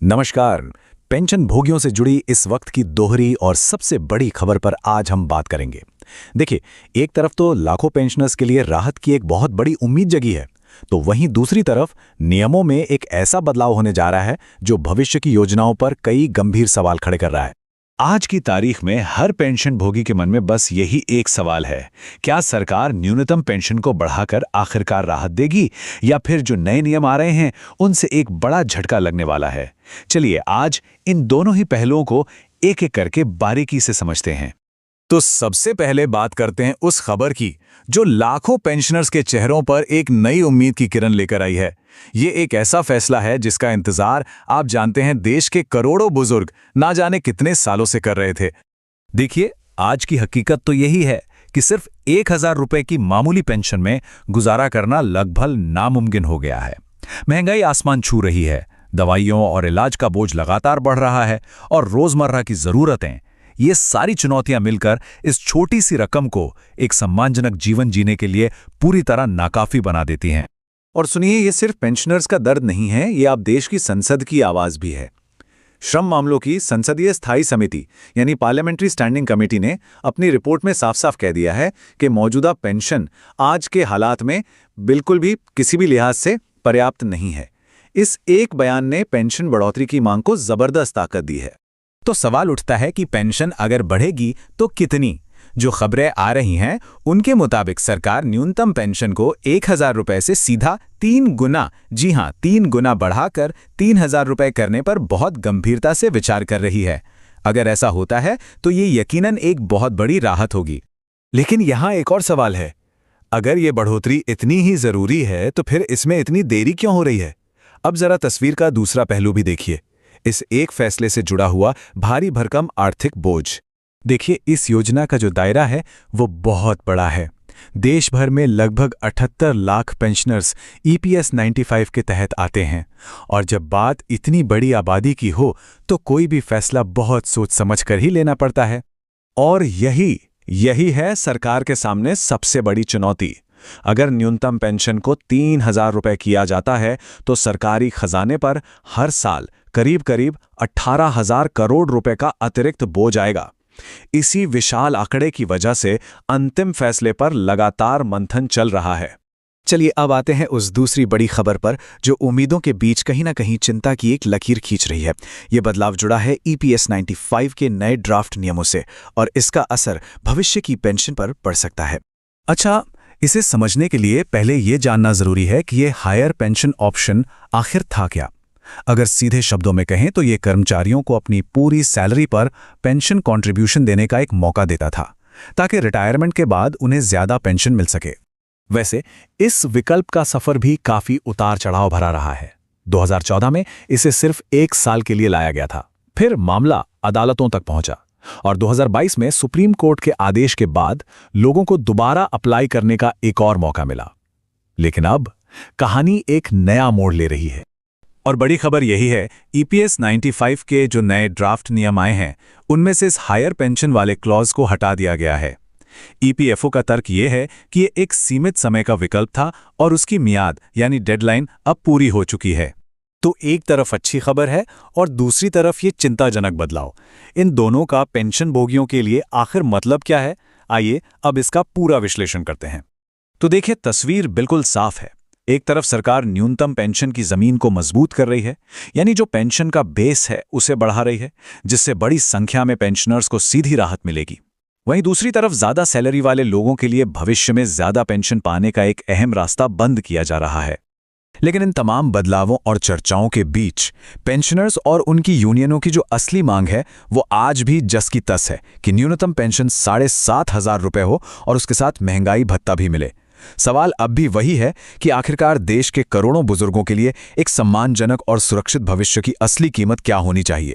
नमस्कार। पेंशन भोगियों से जुड़ी इस वक्त की दोहरी और सबसे बड़ी खबर पर आज हम बात करेंगे। देखिए, एक तरफ तो लाखों पेंशनर्स के लिए राहत की एक बहुत बड़ी उम्मीद जगी है, तो वहीं दूसरी तरफ नियमों में एक ऐसा बदलाव होने जा रहा है जो भविष्य की योजनाओं पर कई गंभीर सवाल खड़े कर रहा है। आज की तारीख में हर पेंशन भोगी के मन में बस यही एक सवाल है, क्या सरकार न्यूनतम पेंशन को बढ़ाकर आखिरकार राहत देगी या फिर जो नए नियम आ रहे हैं उनसे एक बड़ा झटका लगने वाला है। चलिए आज इन दोनों ही पहलुओं को एक एक करके बारीकी से समझते हैं। तो सबसे पहले बात करते हैं उस खबर की जो लाखों पेंशनर्स के चेहरों पर एक नई उम्मीद की किरण लेकर आई है। ये एक ऐसा फैसला है जिसका इंतजार आप जानते हैं देश के करोड़ों बुजुर्ग ना जाने कितने सालों से कर रहे थे। देखिए, आज की हकीकत तो यही है कि सिर्फ 1,000 रुपए की मामूली पेंशन में गुजारा करना लगभग नामुमकिन हो गया है। महंगाई आसमान छू रही है, दवाइयों और इलाज का बोझ लगातार बढ़ रहा है और रोजमर्रा की जरूरतें, ये सारी चुनौतियां मिलकर इस छोटी सी रकम को एक सम्मानजनक जीवन जीने के लिए पूरी तरह नाकाफी बना देती हैं। और सुनिए, ये सिर्फ पेंशनर्स का दर्द नहीं है, ये आप देश की संसद की आवाज भी है। श्रम मामलों की संसदीय स्थायी समिति यानी पार्लियामेंट्री स्टैंडिंग कमेटी ने अपनी रिपोर्ट में साफ साफ कह दिया है कि मौजूदा पेंशन आज के हालात में बिल्कुल भी किसी भी लिहाज से पर्याप्त नहीं है। इस एक बयान ने पेंशन बढ़ोतरी की मांग को जबरदस्त ताकत दी है। तो सवाल उठता है कि पेंशन अगर बढ़ेगी तो कितनी? जो खबरें आ रही हैं उनके मुताबिक सरकार न्यूनतम पेंशन को 1,000 रुपए से सीधा 3 गुना, जी हां 3 गुना बढ़ाकर 3,000 रुपए करने पर बहुत गंभीरता से विचार कर रही है। अगर ऐसा होता है तो ये यकीनन एक बहुत बड़ी राहत होगी। लेकिन यहां एक और सवाल है, अगर ये बढ़ोतरी इतनी ही जरूरी है तो फिर इसमें इतनी देरी क्यों हो रही है? अब जरा तस्वीर का दूसरा पहलू भी देखिए, इस एक फैसले से जुड़ा हुआ भारी भरकम आर्थिक बोझ। देखिए, इस योजना का जो दायरा है वो बहुत बड़ा है। देश भर में लगभग 78 लाख पेंशनर्स EPS 95 के तहत आते हैं, और जब बात इतनी बड़ी आबादी की हो तो कोई भी फैसला बहुत सोच समझ कर ही लेना पड़ता है। और यही है सरकार के सामने सबसे बड़ी चुनौती। अगर न्यूनतम पेंशन को 3,000 रुपए किया जाता है तो सरकारी खजाने पर हर साल करीब करीब 18,000 करोड़ रुपए का अतिरिक्त बोझ आएगा। इसी विशाल आंकड़े की वजह से अंतिम फैसले पर लगातार मंथन चल रहा है। चलिए अब आते हैं उस दूसरी बड़ी खबर पर जो उम्मीदों के बीच कहीं ना कहीं चिंता की एक लकीर खींच रही है। यह बदलाव जुड़ा है EPS 95 के नए ड्राफ्ट नियमों से, और इसका असर भविष्य की पेंशन पर पड़ सकता है। अच्छा, इसे समझने के लिए पहले यह जानना जरूरी है कि यह हायर पेंशन ऑप्शन आखिर था क्या। अगर सीधे शब्दों में कहें तो ये कर्मचारियों को अपनी पूरी सैलरी पर पेंशन कंट्रीब्यूशन देने का एक मौका देता था, ताकि रिटायरमेंट के बाद उन्हें ज्यादा पेंशन मिल सके। वैसे इस विकल्प का सफर भी काफी उतार चढ़ाव भरा रहा है। 2014 में इसे सिर्फ 1 साल के लिए लाया गया था, फिर मामला अदालतों तक पहुंचा और 2022 में सुप्रीम कोर्ट के आदेश के बाद लोगों को दोबारा अप्लाई करने का एक और मौका मिला। लेकिन अब कहानी एक नया मोड़ ले रही है, और बड़ी खबर यही है, EPS 95 के जो नए ड्राफ्ट नियम आए हैं उनमें से इस हायर पेंशन वाले क्लॉज को हटा दिया गया है। EPFO का तर्क ये है कि ये एक सीमित समय का विकल्प था और उसकी मियाद यानी डेडलाइन अब पूरी हो चुकी है। तो एक तरफ अच्छी खबर है और दूसरी तरफ ये चिंताजनक बदलाव। इन दोनों का पेंशन भोगियों के लिए आखिर मतलब क्या है? आइए अब इसका पूरा विश्लेषण करते हैं। तो देखिए, तस्वीर बिल्कुल साफ है। एक तरफ सरकार न्यूनतम पेंशन की जमीन को मजबूत कर रही है, यानी जो पेंशन का बेस है उसे बढ़ा रही है, जिससे बड़ी संख्या में पेंशनर्स को सीधी राहत मिलेगी। वहीं दूसरी तरफ ज्यादा सैलरी वाले लोगों के लिए भविष्य में ज्यादा पेंशन पाने का एक अहम रास्ता बंद किया जा रहा है। लेकिन इन तमाम बदलावों और चर्चाओं के बीच पेंशनर्स और उनकी यूनियनों की जो असली मांग है वो आज भी जस की तस है कि न्यूनतम पेंशन 7,500 रुपए हो और उसके साथ महंगाई भत्ता भी मिले। सवाल अब भी वही है कि आखिरकार देश के करोड़ों बुजुर्गों के लिए एक सम्मानजनक और सुरक्षित भविष्य की असली कीमत क्या होनी चाहिए।